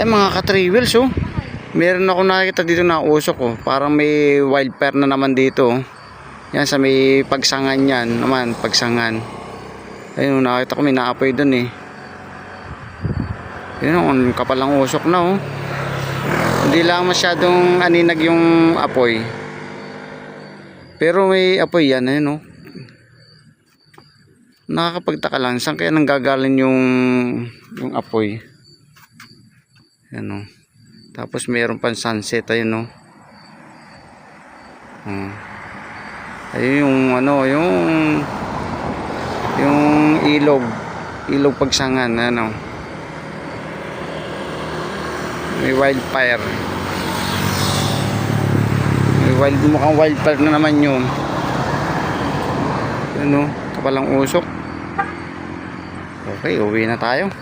Ay mga ka-3 wheels oh. Meron ako nakikita dito na usok oh. Parang may wildfire na naman dito oh. Yan sa may pagsangan yan naman, pagsangan. Ayun, nakita ko may naapoy dun eh. Yun, kapal ang usok na oh. Hindi lang masyadong aninag yung apoy. Pero may apoy yan, ayun oh. Nakakapagtaka lang, saan kaya nanggagaling yung apoy? Yan oh. Tapos mayroon pang sunset, ayun oh. Ayun yung ano, yung ilog pagsangan, ano. May wildfire. Mukhang wildfire na naman yun. Ano, kapalang usok. Okay, uwi na tayo.